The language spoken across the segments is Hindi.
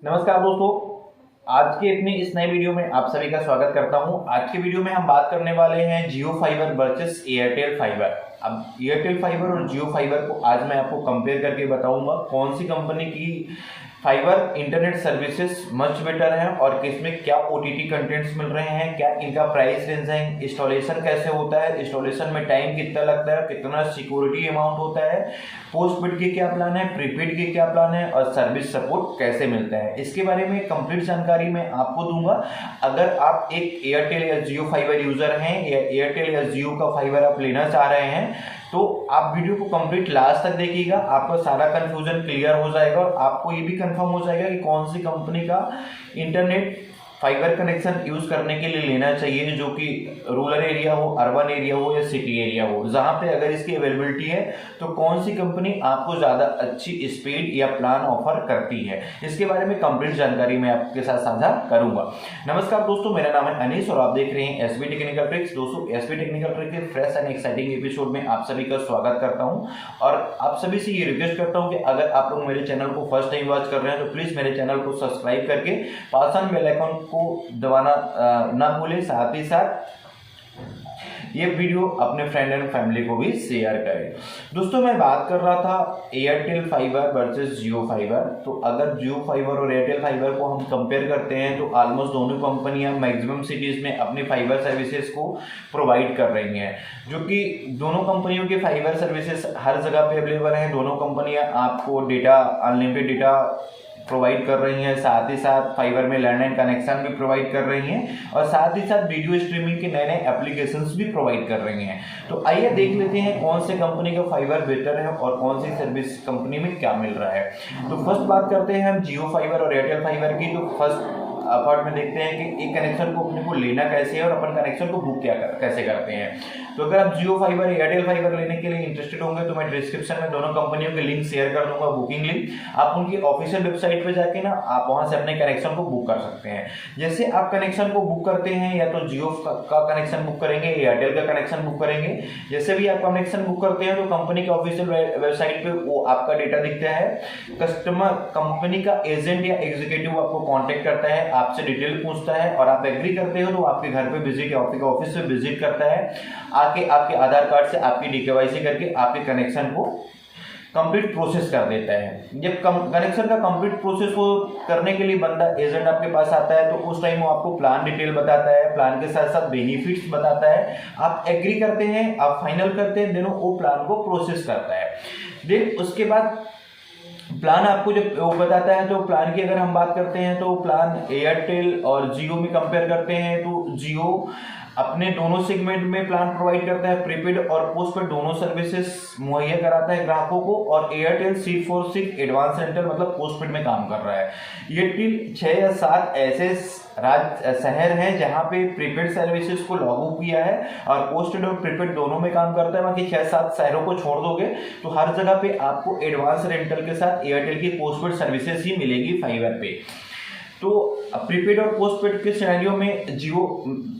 नमस्कार दोस्तों, आज के अपने इस नए वीडियो में आप सभी का स्वागत करता हूं। आज के वीडियो में हम बात करने वाले हैं जियो फाइबर वर्सेस एयरटेल फाइबर। अब एयरटेल फाइबर और जियो फाइबर को आज मैं आपको कंपेयर करके बताऊंगा कौन सी कंपनी की fibre internet services much better है और किसमें क्या ओटीटी कंटेंट्स मिल रहे हैं, क्या इनका प्राइस रेंज है, इंस्टॉलेशन कैसे होता है, इंस्टॉलेशन में टाइम कितना लगता है, कितना सिक्योरिटी अमाउंट होता है, पोस्टपेड के क्या प्लान है, प्रीपेड के क्या प्लान है और सर्विस सपोर्ट कैसे मिलता है, इसके बारे में कंप्लीट जानकारी मैं आपको दूंगा। अगर आप एक एयरटेल या जियो फाइबर यूजर हैं या एयरटेल या जियो का फाइबर आप लेना चाह रहे हैं तो आप वीडियो को कंप्लीट लास्ट तक देखिएगा, आपका सारा कंफ्यूजन क्लियर हो जाएगा और आपको ये भी कंफर्म हो जाएगा कि कौन सी कंपनी का इंटरनेट फाइबर कनेक्शन यूज करने के लिए लेना चाहिए, जो कि रूरल एरिया हो, अर्बन एरिया हो या सिटी एरिया हो। जहां पे अगर इसकी अवेलेबिलिटी है तो कौन सी कंपनी आपको ज्यादा अच्छी स्पीड या प्लान ऑफर करती है, इसके बारे में कंप्लीट जानकारी मैं आपके साथ साझा करूंगा। नमस्कार दोस्तों, मेरा नाम है अनीस और आप देख रहे हैं एसबी टेक्निकल ट्रिक्स। दोस्तों, एसबी टेक्निकल ट्रिक्स के फ्रेश एंड एक्साइटिंग एपिसोड में आप सभी का स्वागत करता हूं और आप सभी से ये रिक्वेस्ट करता हूं कि अगर आप लोग मेरे चैनल को फर्स्ट टाइम वॉच कर रहे हैं तो प्लीज मेरे चैनल को सब्सक्राइब करके पास ऑन बेल आइकन को दबाना ना भूलें। साथ ही साथ ये वीडियो अपने फ्रेंड एंड फैमिली को भी शेयर करें। दोस्तों, मैं बात कर रहा था एयरटेल फाइबर वर्सेस जियो फाइबर। तो अगर जियो फाइबर और एयरटेल फाइबर को हम कंपेयर करते हैं तो ऑलमोस्ट दोनों कंपनियां मैक्सिमम सिटीज में अपनी फाइबर सर्विसेज को प्रोवाइड कर रही हैं, जो कि दोनों कंपनियों के फाइबर सर्विसेज हर जगह पे अवेलेबल हैं। दोनों कंपनियां आपको डेटा, अनलिमिटेड डेटा प्रोवाइड कर रही हैं, साथ ही साथ फाइबर में लैंडलाइन कनेक्शन भी प्रोवाइड कर रही हैं और साथ ही साथ वीडियो स्ट्रीमिंग के नए नए एप्लीकेशंस भी प्रोवाइड कर रही हैं। तो आइए देख लेते हैं कौन से कंपनी का फाइबर बेटर है और कौन सी सर्विस कंपनी में क्या मिल रहा है। तो फर्स्ट बात करते हैं हम जियो फाइबर और एयरटेल फाइबर की। तो फर्स्ट पार्ट में देखते हैं कि एक कनेक्शन को अपने को लेना कैसे है और अपन कनेक्शन को बुक कैसे करते हैं। तो अगर आप जियो फाइबर एयरटेल फाइबर लेने के लिए इंटरेस्टेड होंगे तो मैं डिस्क्रिप्शन में दोनों कंपनियों के लिंक शेयर कर दूंगा, बुकिंग लिंक। आप उनकी ऑफिशियल वेबसाइट पे जाके ना आप वहां से अपने कनेक्शन को बुक कर सकते हैं। जैसे आप कनेक्शन को बुक करते हैं या तो जियो का कनेक्शन बुक करेंगे, एयरटेल का कनेक्शन बुक करेंगे, जैसे भी आप कनेक्शन बुक करते हैं तो कंपनी के ऑफिशियल वेबसाइट पे वो आपका डेटा दिखता है। कस्टमर कंपनी का एजेंट या एग्जीक्यूटिव आपको कॉन्टेक्ट करता है, आपसे डिटेल पूछता है और आप एग्री करते हो तो आपके घर पे विजिट या आपके ऑफिस में विजिट करता है, आके आपके आधार कार्ड से आपकी डीकेवाईसी करके आपके कनेक्शन को कंप्लीट प्रोसेस कर देता है। जब कनेक्शन का कंप्लीट प्रोसेस को करने के लिए बंदा एजेंट आपके पास आता है तो उस टाइम वो आपको प्लान डिटेल बताता है, प्लान के साथ साथ बेनिफिट्स बताता है, आप एग्री करते हैं, आप फाइनल करते हैं, देन वो प्लान को प्रोसेस करता है। देन उसके बाद प्लान आपको जब वो बताता है तो प्लान की अगर हम बात करते हैं तो प्लान एयरटेल और जियो में कंपेयर करते हैं तो जियो अपने दोनों सेगमेंट में प्लान प्रोवाइड करता है, प्रीपेड और पोस्टपेड दोनों सर्विसेज मुहैया कराता है ग्राहकों को। और एयरटेल सिर्फ और सिर्फ एडवांस रेंटल मतलब पोस्टपेड में काम कर रहा है। एयरटेल 6 या 7 ऐसे शहर हैं जहां पे प्रीपेड सर्विसेज को लागू किया है और पोस्टपेड और प्रीपेड दोनों में काम करता है। बाकी 6-7 शहरों को छोड़ दोगे तो हर जगह पे आपको एडवांस रेंटल के साथ एयरटेल की पोस्टपेड सर्विसेज ही मिलेगी फाइबर पे। तो प्रीपेड और पोस्टपेड के सिनेरियो में जियो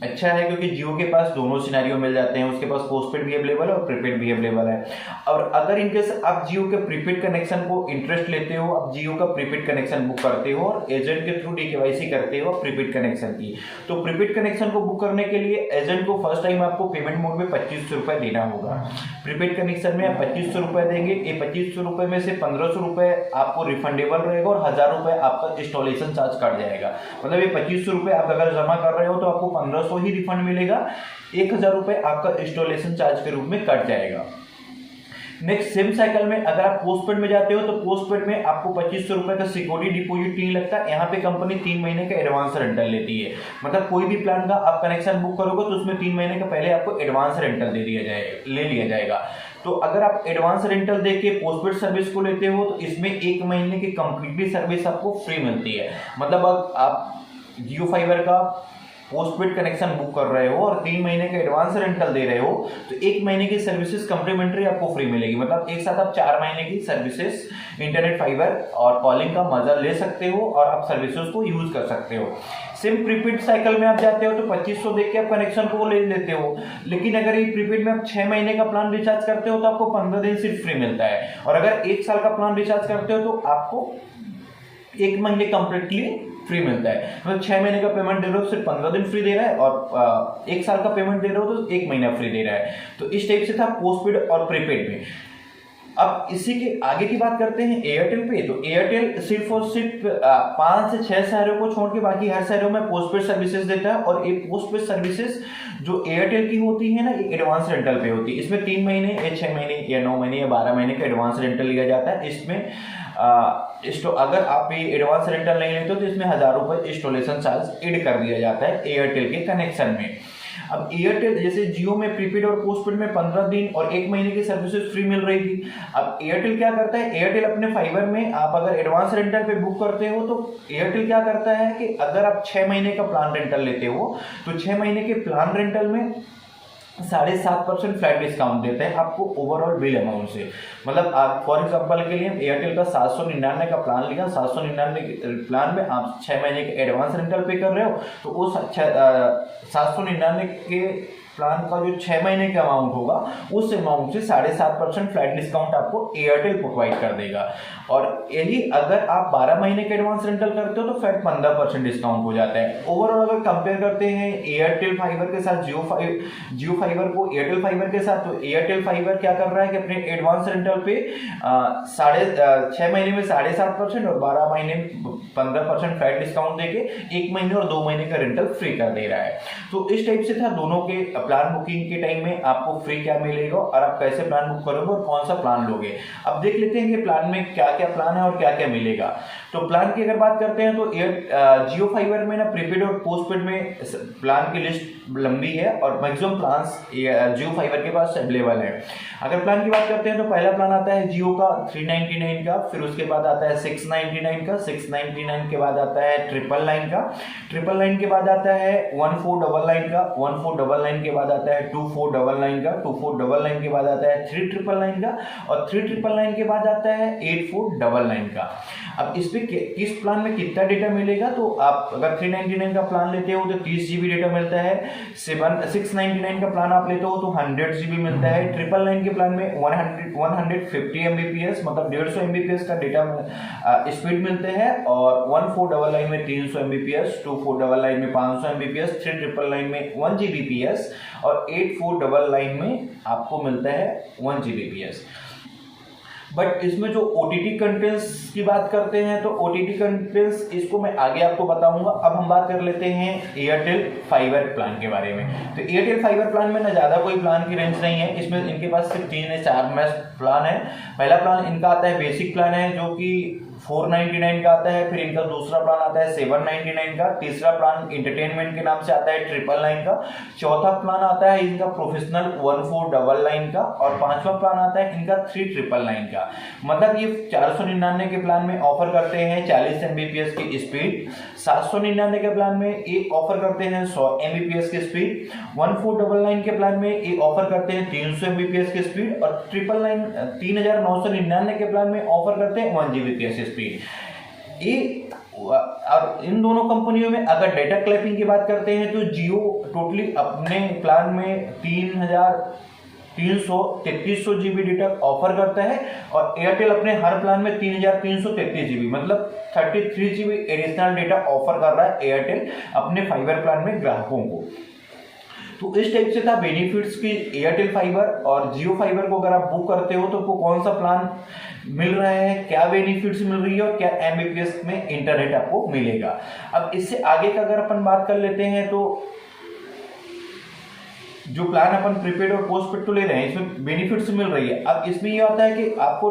अच्छा है क्योंकि जियो के पास दोनों सिनेरियो मिल जाते हैं, उसके पास पोस्टपेड भी अवेलेबल है और प्रीपेड भी अवेलेबल है। और अगर इनकेस आप जियो के प्रीपेड कनेक्शन को इंटरेस्ट लेते हो, आप जियो का प्रीपेड कनेक्शन बुक करते हो और एजेंट के थ्रू डीकेवाईसी करते हो प्रीपेड कनेक्शन की, तो प्रीपेड कनेक्शन को बुक करने के लिए एजेंट को फर्स्ट टाइम आपको पेमेंट मोड में 2500 रुपए देना होगा। प्रीपेड कनेक्शन में आप 2500 रुपए देंगे, ये 2500 रुपए में से 1500 रुपए आपको रिफंडेबल रहेगा और 1000 रुपए आपका इंस्टॉलेशन चार्ज कट जाएगा। मतलब ये 2500 रुपए आप अगर जमा कर रहे हो तो आपको 1500 ही रिफंड मिलेगा, 1000 रुपए आपका इंस्टॉलेशन चार्ज के रूप में कट जाएगा। नेक्स्ट सेम साइकिल में अगर आप पोस्टपेड में जाते हो तो पोस्टपेड में आपको 2500 रुपए का सिक्योरिटी डिपॉजिट नहीं लगता। यहाँ पे कंपनी 3 महीने का एडवांस रेंटल लेती है, मतलब कोई भी प्लान का आप कनेक्शन बुक करोगे तो उसमें 3 महीने का पहले आपको एडवांस रेंटल ले लिया जाएगा। तो अगर आप एडवांस रेंटल देके पोस्टपेड सर्विस को लेते हो तो इसमें 1 महीने की कंप्लीटली सर्विस आपको फ्री मिलती है। मतलब आप जियो फाइबर का पोस्टपेड कनेक्शन बुक कर रहे हो और 3 महीने का एडवांस रेंटल दे रहे हो तो 1 महीने की सर्विसेज कम्प्लीमेंट्री आपको फ्री मिलेगी। मतलब एक साथ आप 4 महीने की सर्विसेज इंटरनेट फाइबर और कॉलिंग का मजा ले सकते हो और आप सर्विसेज को यूज कर सकते हो। सेम प्रीपेड साइकिल में आप जाते हो तो 2500 देख के आप कनेक्शन को ले लेते हो, लेकिन अगर ये प्रीपेड में आप 6 महीने का प्लान रिचार्ज करते हो तो आपको 15 दिन सिर्फ फ्री मिलता है और अगर 1 साल का प्लान रिचार्ज करते हो तो आपको 1 महीने कंप्लीटली फ्री मिलता है। मतलब 6 महीने का पेमेंट दे रहे हो सिर्फ 15 दिन फ्री दे रहा है, और 1 साल का पेमेंट दे रहे हो तो 1 महीना फ्री दे रहा है। तो इस टाइप से था पोस्टपेड और प्रीपेड में। अब इसी के आगे की बात करते हैं एयरटेल पे। तो एयरटेल सिर्फ और सिर्फ 5 से 6 शहरों को छोड़ के बाकी हर शहरों में पोस्टपेड सर्विसेज देता है। और ये पोस्टपेड सर्विसेज जो एयरटेल की होती है ना, ये एडवांस रेंटल पे होती है। इसमें 3 महीने या 6 महीने या 9 महीने या 12 महीने का एडवांस रेंटल लिया जाता है। इसमें अगर आप ये एडवांस रेंटल नहीं लेते तो इसमें 1000 रुपये इंस्टॉलेशन चार्ज ऐड कर दिया जाता है एयरटेल के कनेक्शन में। अब एयरटेल जैसे जियो में प्रीपेड और पोस्टपेड में 15 दिन और 1 महीने की सर्विसेज फ्री मिल रही थी। अब एयरटेल क्या करता है, एयरटेल अपने फाइबर में आप अगर एडवांस रेंटल पे बुक करते हो तो एयरटेल क्या करता है कि अगर आप 6 महीने का प्लान रेंटल लेते हो तो 6 महीने के प्लान रेंटल में 7.5% फ्लैट डिस्काउंट देते हैं आपको ओवरऑल बिल अमाउंट से। मतलब आप फॉर एग्जांपल के लिए एयरटेल का 799 का प्लान लिया, 799 प्लान में आप 6 महीने के एडवांस रेंटल पे कर रहे हो तो उस 799 के प्लान का जो 6 महीने का अमाउंट होगा उस अमाउंट से 7.5% फ्लैट डिस्काउंट आपको एयरटेल प्रोवाइड कर देगा। और यही अगर आप 12 महीने के एडवांस रेंटल करते हो तो फ्लैट 15% डिस्काउंट हो जाता है। ओवरऑल अगर कंपेयर करते हैं एयरटेल फाइबर के साथ जियो फाइबर को एयरटेल फाइबर के साथ, तो एयरटेल फाइबर क्या कर रहा है कि अपने एडवांस रेंटल पे 6 महीने में 7.5% और 12 महीने 15% फ्लैट डिस्काउंट देके 1 महीने और 2 महीने का रेंटल फ्री कर दे रहा है। तो इस टाइप से था दोनों के प्लान बुकिंग के टाइम में आपको फ्री क्या मिलेगा और आप कैसे प्लान बुक करोगे और कौन सा प्लान लोगे। अब देख लेते हैं कि प्लान में क्या क्या प्लान है और क्या क्या मिलेगा। तो प्लान की अगर बात करते हैं तो जियो फाइबर में ना प्रीपेड और पोस्टपेड में प्लान की लिस्ट लंबी है और मैक्सिमम प्लान्स जियो फाइबर के पास अवेलेबल है। अगर प्लान की बात करते हैं तो पहला प्लान आता है जियो का 399 का, फिर उसके बाद आता है 699 का, 699 के बाद आता है 999 का, 999 के बाद आता है 1499 का, 1499 के बाद आता है 2499 का, 2499 के बाद आता है 3999 का और 3999 के बाद आता है 8499 का। अब इस पे किस प्लान में कितना डेटा मिलेगा, तो आप अगर 399 का प्लान लेते हो तो 30 GB डेटा मिलता है, 699 का प्लान आप लेते हो तो 100 GB मिलता है, 999 के प्लान में 150 Mbps मतलब 150 Mbps का डेटा स्पीड मिलते हैं और 1499 में 300 Mbps, 2499 में 500 Mbps, 3999 में 1 Gbps और 8499 में आपको मिलता है 1 Gbps। बट इसमें जो OTT कंटेंट्स की बात करते हैं तो OTT कंटेंट्स इसको मैं आगे आपको बताऊंगा। अब हम बात कर लेते हैं एयरटेल फाइबर प्लान के बारे में। तो एयरटेल फाइबर प्लान में ना ज़्यादा कोई प्लान की रेंज नहीं है, इसमें इनके पास सिर्फ 3 या 4 मैच प्लान है। पहला प्लान इनका आता है बेसिक प्लान है जो कि 499 का आता है, फिर इनका दूसरा प्लान आता है 799 का, तीसरा प्लान इंटरटेनमेंट के नाम से आता है 999 का, चौथा प्लान आता है इनका प्रोफेशनल 1499 का और पांचवा प्लान आता है इनका 3999 का। मतलब ये 499 के प्लान में ऑफर करते हैं 40 Mbps की स्पीड, 799 के प्लान में ये ऑफर करते हैं 100 Mbps की स्पीड, 1499 के प्लान में ये ऑफर करते हैं 300 Mbps की स्पीड और 3999 के प्लान में ऑफर करते हैं 1 Gbps स्पीड। ये और इन दोनों कंपनियों में अगर डेटा क्लैपिंग की बात करते हैं तो जियो टोटली अपने प्लान में 3333 GB डेटा ऑफर करता है और एयरटेल अपने हर प्लान में 3333 GB मतलब 33 GB एडिशनल डेटा ऑफर कर रहा है एयरटेल अपने फाइबर प्लान में ग्राहकों को। तो इस टाइप से था बेनिफिट्स की एयरटेल फाइबर और जियो फाइबर को अगर आप बुक करते हो तो आपको कौन सा प्लान मिल रहा है, क्या बेनिफिट्स मिल रही है और क्या Mbps में इंटरनेट आपको मिलेगा। अब इससे आगे का अगर अपन बात कर लेते हैं तो जो प्लान अपन प्रीपेड और पोस्टपेड तो ले रहे हैं इसमें बेनिफिट्स मिल रही है। अब इसमें ये आता है कि आपको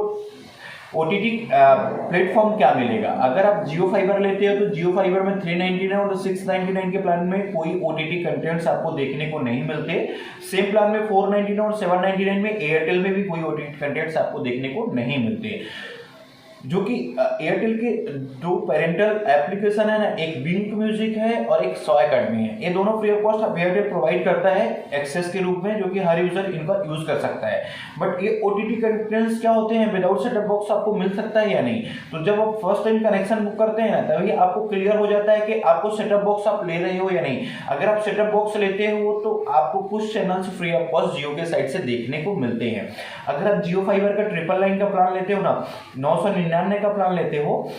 OTT प्लेटफॉर्म क्या मिलेगा। अगर आप जियो फाइबर लेते हो तो जियो फाइबर में 399 और 699 के प्लान में कोई OTT कंटेंट्स आपको देखने को नहीं मिलते। सेम प्लान में 499 और 799 में एयरटेल में भी कोई OTT कंटेंट्स आपको देखने को नहीं मिलते। जो कि एयरटेल के दो पेरेंटल एप्लीकेशन है ना, एक विंक म्यूजिक है और एक सॉ अकेडमी है। ये दोनों free of cost Airtel provide करता है एक्सेस के रूप में, जो कि हर यूजर इनका यूज कर सकता है। बट ये OTT कंटेंट्स क्या होते हैं, विदाउट सेटअप बॉक्स आपको मिल सकता है या नहीं। तो जब आप फर्स्ट टाइम कनेक्शन बुक करते हैं तभी आपको क्लियर हो जाता है कि आपको सेटअप बॉक्स आप ले रहे हो या नहीं। अगर आप सेटअप बॉक्स लेते हो तो आपको कुछ चैनल्स फ्री ऑफ कॉस्ट जियो के साइड से देखने को मिलते हैं। अगर आप जियो फाइबर का 999 का प्लान लेते हो ना, 999 का प्लान लेते हो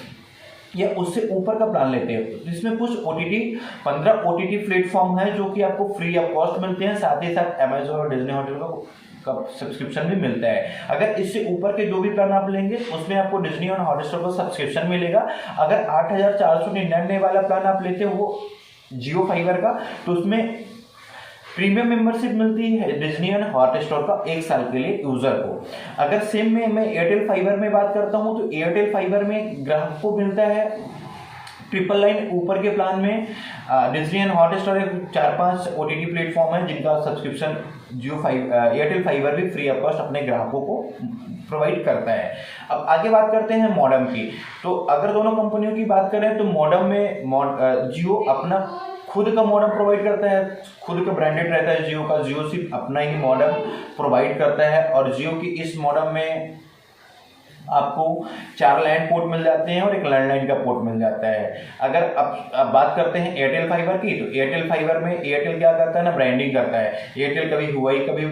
या उससे ऊपर का प्लान लेते हैं तो इसमें कुछ OTT 15 OTT प्लेटफॉर्म है जो कि आपको फ्री ऑफ कॉस्ट मिलते हैं, साथ ही साथ अमेजोन और डिज्नी हॉटस्टार का सब्सक्रिप्शन भी मिलता है। अगर इससे ऊपर के जो भी प्लान आप लेंगे उसमें आपको डिज्नी और हॉटस्टार का सब्सक्रिप्शन मिलेगा। अगर 8,499 वाला प्लान आप लेते हो वो जियो फाइबर का, तो उसमें प्रीमियम मेंबरशिप मिलती है डिज्नी और हॉटस्टार का 1 साल के लिए यूजर को। अगर सेम में मैं एयरटेल फाइबर में बात करता हूं तो एयरटेल फाइबर में ग्राहक को मिलता है 999 ऊपर के प्लान में Disney and Hotstar 4-5 OTT platform है जिनका सब्सक्रिप्शन एयरटेल फाइबर भी फ्री ऑफ कॉस्ट अपने ग्राहकों को प्रोवाइड करता है। अब आगे बात करते हैं मॉडेम की। तो अगर दोनों कंपनियों की बात करें तो मॉडेम में जियो अपना खुद का मॉडेम प्रोवाइड करता है, खुद का ब्रांडेड रहता है जियो का। जियो सिर्फ अपना ही मॉडेम प्रोवाइड करता है और जियो की इस मॉडेम में आपको 4 लैंड पोर्ट मिल जाते हैं और 1 लैंडलाइन का पोर्ट मिल जाता है। अगर अब बात करते हैं एयरटेल फाइबर की, तो एयरटेल फाइबर में एयरटेल क्या करता है ना, ब्रांडिंग करता है। एयरटेल कभी हुआई कभी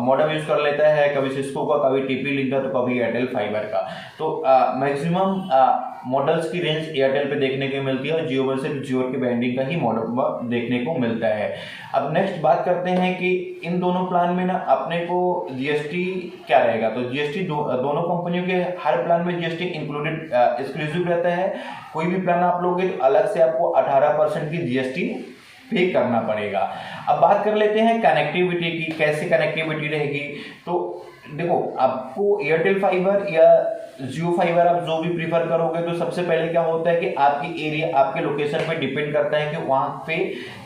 मॉडेम यूज कर लेता है, कभी सिस्को का, कभी TP लिंक का, तो कभी एयरटेल फाइबर का। तो मैक्सिमम मॉडल्स की रेंज एयरटेल पे देखने को मिलती है और जियो में सिर्फ जियो की ब्रांडिंग का ही मॉडल देखने को मिलता है। अब नेक्स्ट बात करते हैं कि इन दोनों प्लान में ना अपने को GST क्या रहेगा। तो GST दोनों कंपनियों के हर प्लान में GST इंक्लूडेड एक्सक्लूसिव रहता है। कोई भी प्लान आप लोगे तो अलग से आपको 18% की GST पे करना पड़ेगा। अब बात कर लेते हैं कनेक्टिविटी की, कैसे कनेक्टिविटी रहेगी। तो देखो, आपको एयरटेल फाइबर या जियो फाइबर आप जो भी प्रीफर करोगे तो सबसे पहले क्या होता है कि आपकी एरिया, आपके लोकेशन पे डिपेंड करता है कि वहां पे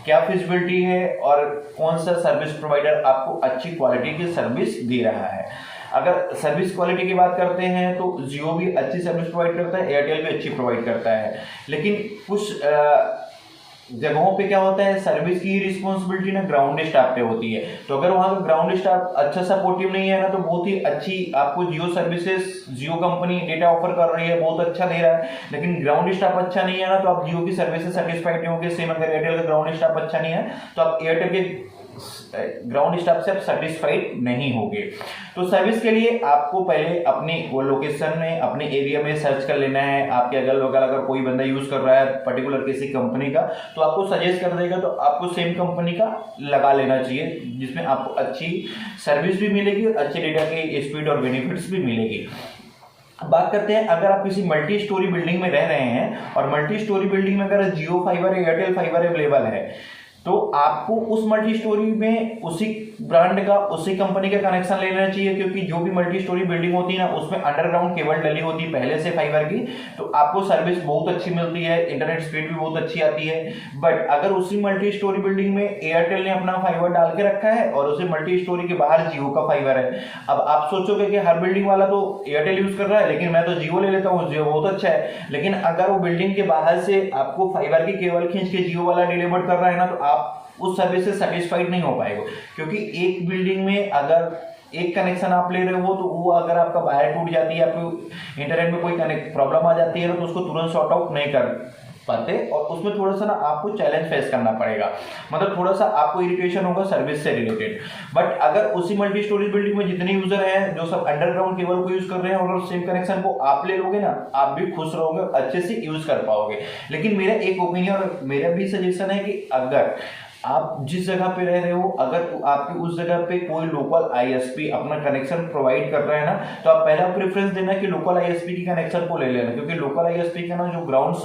क्या फिजिबिलिटी है और कौन सा सर्विस प्रोवाइडर आपको अच्छी क्वालिटी की सर्विस दे रहा है। अगर सर्विस क्वालिटी की बात करते हैं तो जियो भी अच्छी सर्विस प्रोवाइड करता है, एयरटेल भी अच्छी प्रोवाइड करता है। लेकिन कुछ जगहों पे क्या होता है, सर्विस की रिस्पॉन्सिबिलिटी ना ग्राउंड स्टाफ पे होती है। तो अगर वहां का ग्राउंड स्टाफ अच्छा सपोर्टिव नहीं है ना, तो बहुत ही अच्छी आपको जियो सर्विसेज, जियो कंपनी डेटा ऑफर कर रही है, बहुत अच्छा दे रहा है, लेकिन ग्राउंड स्टाफ अच्छा नहीं है ना, तो आप जियो की सर्विस से सेटिस्फाइड नहीं होंगे। सेम अगर एयरटेल का ग्राउंड स्टाफ अच्छा नहीं है तो आप एयरटेल के ग्राउंड स्टाफ से आप सेटिस्फाइड नहीं होंगे। तो सर्विस के लिए आपको पहले अपनी वो लोकेशन में, अपने एरिया में सर्च कर लेना है। आपके अगल बगल अगर कोई बंदा यूज कर रहा है पर्टिकुलर किसी कंपनी का, तो आपको सजेस्ट कर देगा, तो आपको सेम कंपनी का लगा लेना चाहिए जिसमें आपको अच्छी सर्विस भी मिलेगी और अच्छे डेटा की स्पीड और बेनिफिट्स भी मिलेगी। बात करते हैं, अगर आप किसी मल्टी स्टोरी बिल्डिंग में रह रहे हैं और मल्टी स्टोरी बिल्डिंग में अगर जियो फाइबर या एयरटेल फाइबर अवेलेबल है, तो आपको उस मल्टी स्टोरी में उसी ब्रांड का, उसी कंपनी का कनेक्शन ले लेना चाहिए, क्योंकि जो भी मल्टी स्टोरी बिल्डिंग होती है ना, उसमें अंडरग्राउंड केबल डली होती है पहले से फाइबर की, तो आपको सर्विस बहुत अच्छी मिलती है, इंटरनेट स्पीड भी बहुत अच्छी आती है। बट अगर उसी मल्टी स्टोरी बिल्डिंग में एयरटेल ने अपना फाइबर डाल के रखा है और उसी मल्टी स्टोरी के बाहर जियो का फाइबर है, अब आप सोचोगे कि हर बिल्डिंग वाला तो एयरटेल यूज कर रहा है, लेकिन मैं तो जियो ले लेता हूँ, जियो बहुत अच्छा है। लेकिन अगर वो बिल्डिंग के बाहर से आपको फाइबर की केबल खींच के जियो वाला डिलीवर कर रहा है ना, तो आप उस सर्विस से सेटिस्फाइड नहीं हो पाएगा, क्योंकि एक बिल्डिंग में अगर एक कनेक्शन आप ले रहे हो तो वो अगर आपका वायर टूट जाती है, आपको इंटरनेट में कोई प्रॉब्लम आ जाती है तो उसको तुरंत सॉर्ट आउट नहीं कर पाते और उसमें थोड़ा सा ना आपको चैलेंज फेस करना पड़ेगा, मतलब थोड़ा सा आपको इरिटेशन होगा सर्विस से रिलेटेड। बट अगर उसी मल्टी स्टोरेज बिल्डिंग में जितने यूजर हैं जो सब अंडरग्राउंड केबल को यूज कर रहे हैं और सेम कनेक्शन को आप ले लोगे ना, आप भी खुश रहोगे, अच्छे से यूज कर पाओगे। लेकिन मेरा एक ओपिनियन और मेरा भी सजेशन है कि अगर आप जिस जगह पे रह रहे हो, अगर आपकी उस जगह पे कोई लोकल आईएसपी अपना कनेक्शन प्रोवाइड कर रहा है ना, तो आप पहला प्रेफरेंस देना कि लोकल आईएसपी की कनेक्शन को ले लेना, क्योंकि लोकल आईएसपी का ना जो ग्राउंड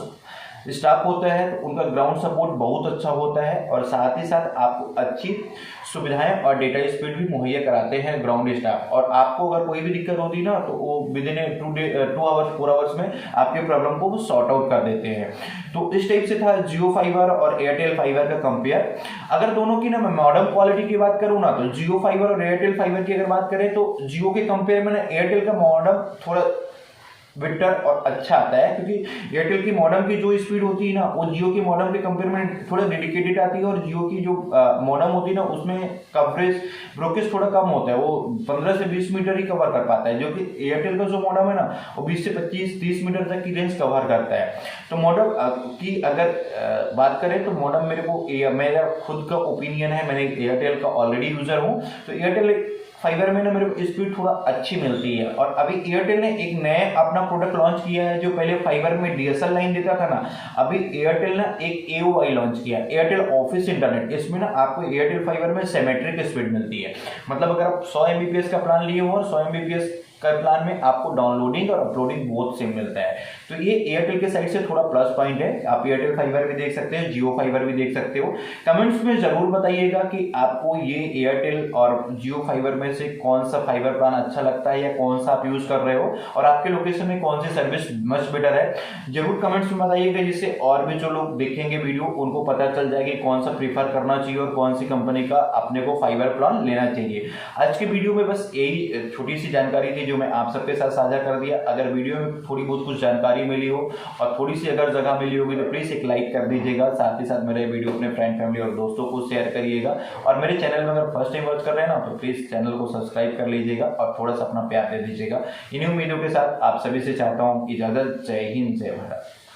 स्टाफ होता है तो उनका ग्राउंड सपोर्ट बहुत अच्छा होता है और साथ ही साथ आपको अच्छी सुविधाएं और डेटा स्पीड भी मुहैया कराते हैं ग्राउंड स्टाफ। और आपको अगर कोई भी दिक्कत होती है ना, तो वो विद इन 2 आवर्स 4 आवर्स में आपके प्रॉब्लम को सॉर्ट आउट कर देते हैं। तो इस टाइप से था जियो फाइबर और एयरटेल फाइबर का कंपेयर। अगर दोनों की ना मैं मॉडर्न क्वालिटी की बात करूँ ना, तो जियो फाइबर और एयरटेल फाइबर की अगर बात करें तो जियो के कंपेयर में ना एयरटेल का मॉडर्न थोड़ा बेटर और अच्छा आता है, क्योंकि एयरटेल की मॉडर्न की जो स्पीड होती है ना, वो जियो की मॉडर्न के कंपेयर में थोड़ा डेडिकेटेड आती है और जियो की जो मॉडर्न होती है ना, उसमें कवरेज ब्रोकेज थोड़ा कम होता है, वो 15 से 20 मीटर ही कवर कर पाता है, जो कि एयरटेल का जो मॉडर्न है ना, वो 20 से 25-30 मीटर तक की रेंज कवर करता है। तो मॉडर्न की अगर बात करें तो मॉडर्न मेरे को, मेरा खुद का ओपिनियन है, मैंने एयरटेल का ऑलरेडी यूजर हूँ, तो एयरटेल फाइबर में ना मेरे को स्पीड थोड़ा अच्छी मिलती है। और अभी एयरटेल ने एक नया अपना प्रोडक्ट लॉन्च किया है, जो पहले फाइबर में DSL लाइन देता था ना, अभी एयरटेल ने एक AOI लॉन्च किया, एयरटेल ऑफिस इंटरनेट। इसमें ना आपको एयरटेल फाइबर में सिमेट्रिक स्पीड मिलती है। मतलब अगर आप 100 MBPS का प्लान लिए हो और 100 MBPS का प्लान में आपको डाउनलोडिंग और अपलोडिंग बहुत सेम मिलता है। तो ये एयरटेल के साइड से थोड़ा प्लस पॉइंट है। आप एयरटेल फाइबर भी देख सकते हो, जियो फाइबर भी देख सकते हो। कमेंट्स में जरूर बताइएगा कि आपको ये एयरटेल और जियो फाइबर में से कौन सा फाइबर प्लान अच्छा लगता है या कौन सा आप यूज कर रहे हो, और आपके लोकेशन में कौन सी सर्विस मच बेटर है, जरूर कमेंट्स में बताइएगा, जिससे और भी जो लोग देखेंगे वीडियो उनको पता चल जाएगा कि कौन सा प्रीफर करना चाहिए और कौन सी कंपनी का अपने को फाइबर प्लान लेना चाहिए। आज के वीडियो में बस यही छोटी सी जानकारी थी जो मैं आप सबके साथ साझा कर दिया। अगर वीडियो में थोड़ी बहुत कुछ जानकारी मिली हो और थोड़ी सी अगर जगह मिली होगी तो प्लीज एक लाइक कर दीजिएगा। साथ ही साथ मेरे वीडियो अपने फ्रेंड फैमिली और दोस्तों को शेयर करिएगा। और मेरे चैनल में अगर फर्स्ट टाइम वॉच कर रहे हैं ना तो प्लीज चैनल को सब्सक्राइब कर लीजिएगा और थोड़ा सा अपना प्यार दे दीजिएगा। इन्हीं उम्मीदों के साथ आप सभी से चाहता हूँ इजाजत। जय हिंद, जय भारत।